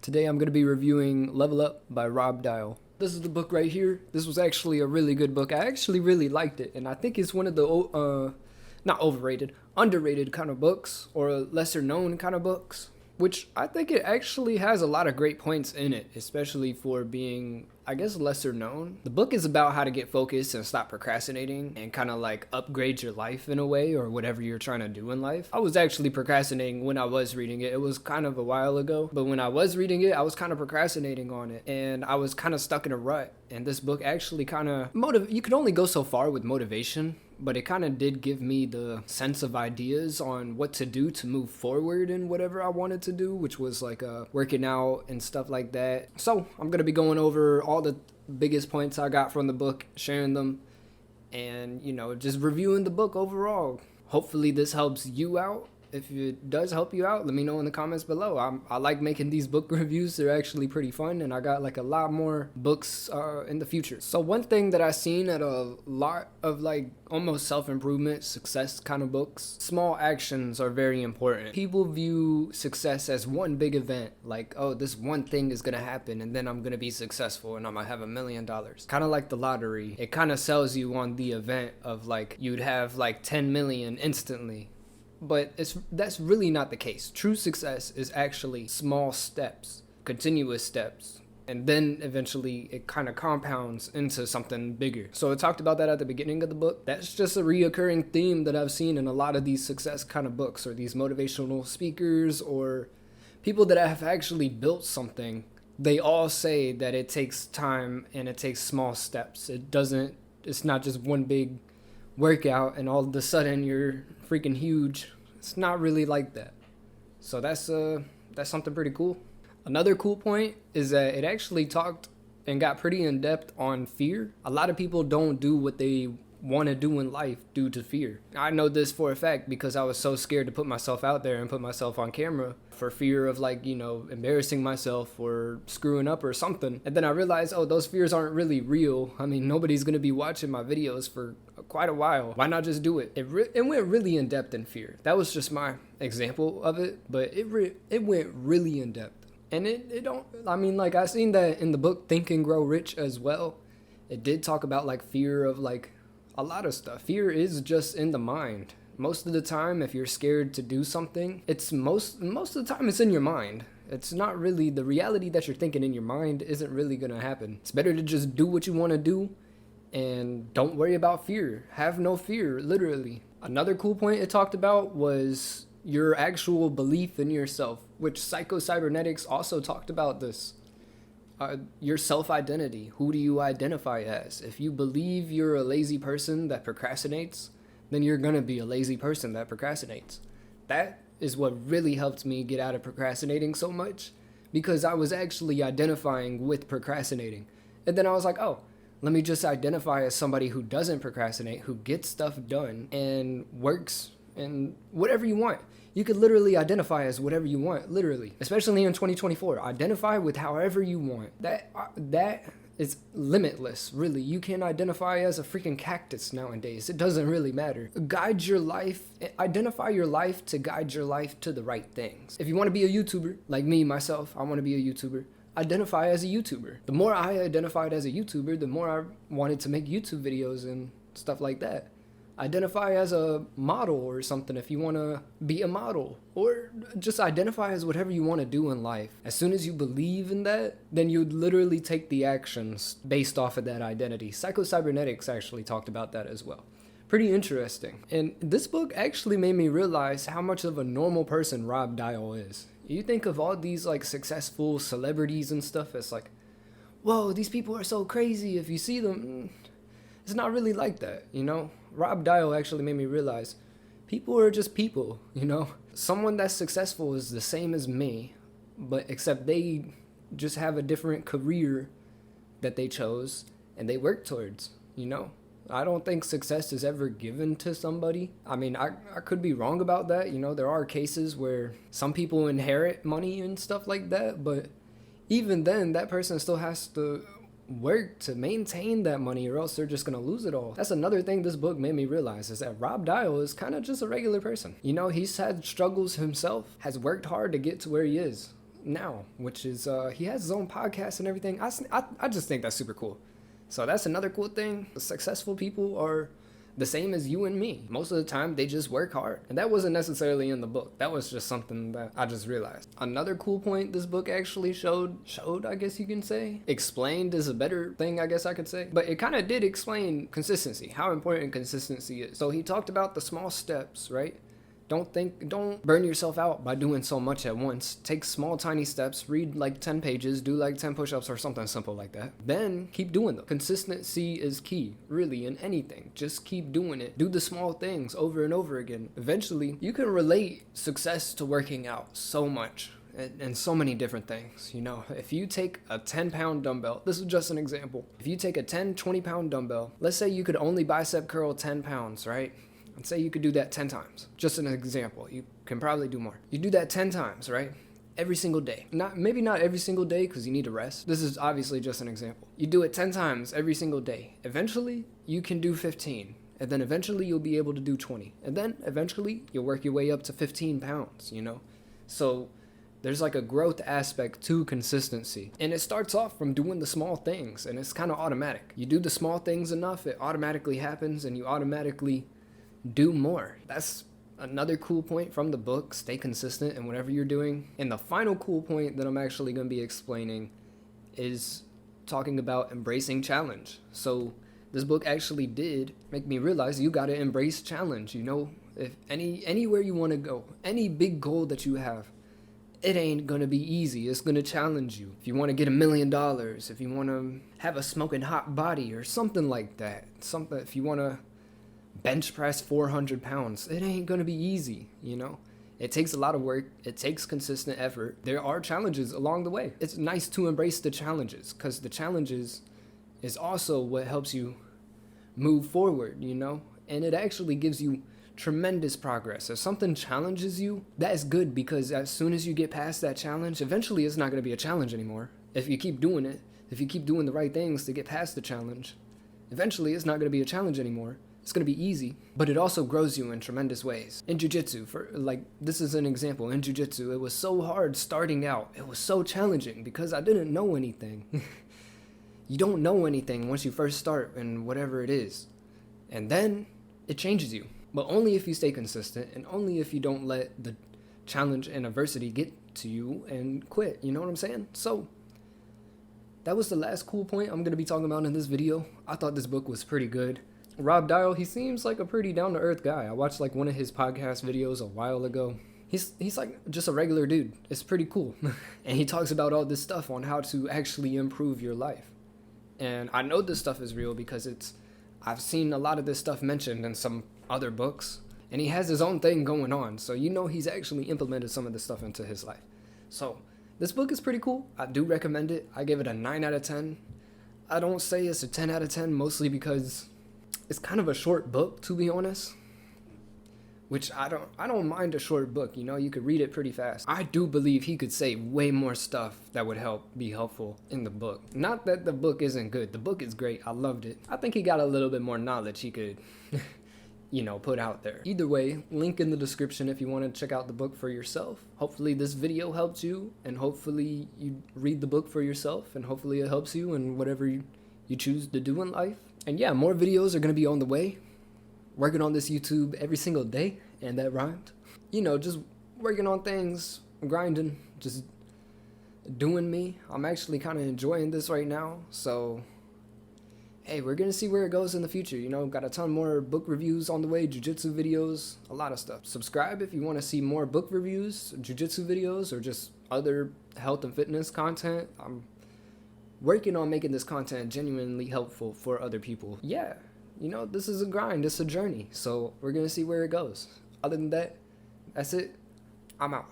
Today I'm going to be reviewing Level Up by Rob Dial. This is the book right here. This was actually a really good book. I actually really liked it, and I think it's one of the not overrated, underrated kind of books, or lesser known kind of books, which I think it actually has a lot of great points in it, especially for being, I guess, lesser known. The book is about how to get focused and stop procrastinating and kind of like upgrade your life in a way, or whatever you're trying to do in life. I was actually procrastinating when I was reading it. It was kind of a while ago, but when I was reading it, I was kind of procrastinating on it, and I was kind of stuck in a rut. And this book actually kind of you could only go so far with motivation, but it kind of did give me the sense of ideas on what to do to move forward in whatever I wanted to do, which was like working out and stuff like that. So I'm going to be going over all the biggest points I got from the book, sharing them, and, you know, just reviewing the book overall. Hopefully this helps you out. If it does help you out, let me know in the comments below. I like making these book reviews. They're actually pretty fun, and I got like a lot more books in the future. So one thing that I've seen at a lot of like almost self-improvement, success kind of books, small actions are very important. People view success as one big event, like, oh, this one thing is gonna happen and then I'm gonna be successful and I'm gonna have $1 million. Kind of like the lottery. It kind of sells you on the event of like you'd have like 10 million instantly. But that's really not the case. True success is actually small steps, continuous steps, and then eventually it kind of compounds into something bigger. So I talked about that at the beginning of the book. That's just a reoccurring theme that I've seen in a lot of these success kind of books, or these motivational speakers, or people that have actually built something. They all say that it takes time and it takes small steps. It's not just one big workout and all of a sudden you're freaking huge. It's not really like that. So that's something pretty cool. Another cool point is that it actually talked and got pretty in depth on fear. A lot of people don't do what they want to do in life due to fear. I know this for a fact because I was so scared to put myself out there and put myself on camera for fear of, like, you know, embarrassing myself or screwing up or something. And then I realized, oh, those fears aren't really real. I mean, nobody's going to be watching my videos for quite a while. Why not just do it? It went really in depth in fear. That was just my example of it, but it went really in depth. And I seen that in the book Think and Grow Rich as well. It did talk about like fear of like a lot of stuff. Fear is just in the mind. Most of the time, if you're scared to do something, it's most of the time it's in your mind. It's not really the reality that you're thinking in your mind isn't really gonna happen. It's better to just do what you want to do and don't worry about fear. Have no fear, literally. Another cool point it talked about was your actual belief in yourself, which Psycho-Cybernetics also talked about this. Your self-identity. Who do you identify as? If you believe you're a lazy person that procrastinates, then you're gonna be a lazy person that procrastinates. That is what really helped me get out of procrastinating so much, because I was actually identifying with procrastinating. And then I was like, oh, let me just identify as somebody who doesn't procrastinate, who gets stuff done and works and whatever you want. You could literally identify as whatever you want, literally. Especially in 2024. Identify with however you want. That is limitless, really. You can identify as a freaking cactus nowadays. It doesn't really matter. Guide your life, identify your life to guide your life to the right things. If you want to be a YouTuber, like me, myself, I want to be a YouTuber. Identify as a YouTuber. The more I identified as a YouTuber, the more I wanted to make YouTube videos and stuff like that. Identify as a model or something if you want to be a model, or just identify as whatever you want to do in life. As soon as you believe in that, then you'd literally take the actions based off of that identity. Psycho-Cybernetics actually talked about that as well. Pretty interesting. And this book actually made me realize how much of a normal person Rob Dial is. You think of all these like successful celebrities and stuff, it's like, whoa, these people are so crazy. If you see them, it's not really like that, you know? Rob Dial actually made me realize people are just people, you know? Someone that's successful is the same as me, but except they just have a different career that they chose and they work towards, you know? I don't think success is ever given to somebody. I mean, I could be wrong about that, you know? There are cases where some people inherit money and stuff like that, but even then, that person still has to work to maintain that money, or else they're just gonna lose it all. That's another thing this book made me realize, is that Rob Dial is kind of just a regular person. You know, he's had struggles himself, has worked hard to get to where he is. now, which is he has his own podcast and everything. I just think that's super cool. So that's another cool thing. The successful people are the same as you and me. Most of the time, they just work hard. And that wasn't necessarily in the book. That was just something that I just realized. Another cool point this book actually showed, I guess you can say. Explained is a better thing, I guess I could say. But it kind of did explain consistency, how important consistency is. So he talked about the small steps, right? Don't burn yourself out by doing so much at once. Take small, tiny steps, read like 10 pages, do like 10 push-ups or something simple like that. Then keep doing them. Consistency is key, really, in anything. Just keep doing it. Do the small things over and over again. Eventually, you can relate success to working out so much. And so many different things, you know. If you take a 10-pound dumbbell, this is just an example. If you take a 20-pound dumbbell, let's say you could only bicep curl 10 pounds, right? And say you could do that 10 times. Just an example. You can probably do more. You do that 10 times, right? Every single day. Maybe not every single day because you need to rest. This is obviously just an example. You do it 10 times every single day. Eventually, you can do 15. And then eventually, you'll be able to do 20. And then eventually, you'll work your way up to 15 pounds, you know? So there's like a growth aspect to consistency. And it starts off from doing the small things. And it's kind of automatic. You do the small things enough, it automatically happens. And you automatically do more. That's another cool point from the book. Stay consistent in whatever you're doing. And the final cool point that I'm actually going to be explaining is talking about embracing challenge. So this book actually did make me realize you got to embrace challenge. You know, if anywhere you want to go, any big goal that you have, it ain't going to be easy. It's going to challenge you. If you want to get $1 million, if you want to have a smoking hot body or something like that, if you want to bench press 400 pounds, it ain't gonna be easy, you know? It takes a lot of work. It takes consistent effort. There are challenges along the way. It's nice to embrace the challenges because the challenges is also what helps you move forward, you know? And it actually gives you tremendous progress. If something challenges you, that is good because as soon as you get past that challenge, eventually it's not gonna be a challenge anymore. If you keep doing it, if you keep doing the right things to get past the challenge, eventually it's not gonna be a challenge anymore. It's going to be easy, but it also grows you in tremendous ways. In jiu-jitsu, this is an example. In jiu-jitsu, it was so hard starting out. It was so challenging because I didn't know anything. You don't know anything once you first start in whatever it is. And then it changes you. But only if you stay consistent and only if you don't let the challenge and adversity get to you and quit. You know what I'm saying? So that was the last cool point I'm going to be talking about in this video. I thought this book was pretty good. Rob Dial, he seems like a pretty down-to-earth guy. I watched like one of his podcast videos a while ago. He's like just a regular dude. It's pretty cool. And he talks about all this stuff on how to actually improve your life. And I know this stuff is real because I've seen a lot of this stuff mentioned in some other books. And he has his own thing going on. So you know he's actually implemented some of this stuff into his life. So this book is pretty cool. I do recommend it. I give it a 9 out of 10. I don't say it's a 10 out of 10 mostly because it's kind of a short book, to be honest, which I don't mind a short book, you know, you could read it pretty fast. I do believe he could say way more stuff that would be helpful in the book. Not that the book isn't good. The book is great. I loved it. I think he got a little bit more knowledge he could, you know, put out there. Either way, link in the description if you want to check out the book for yourself. Hopefully this video helped you, and hopefully you read the book for yourself, and hopefully it helps you in whatever you choose to do in life. And yeah, more videos are going to be on the way. Working on this YouTube every single day, and that rhymed. You know, just working on things, grinding, just doing me. I'm actually kind of enjoying this right now. So, hey, we're going to see where it goes in the future. You know, got a ton more book reviews on the way, jiu-jitsu videos, a lot of stuff. Subscribe if you want to see more book reviews, jiu-jitsu videos, or just other health and fitness content. I'm working on making this content genuinely helpful for other people. Yeah, you know, this is a grind, it's a journey, so we're gonna see where it goes. Other than that, that's it. I'm out.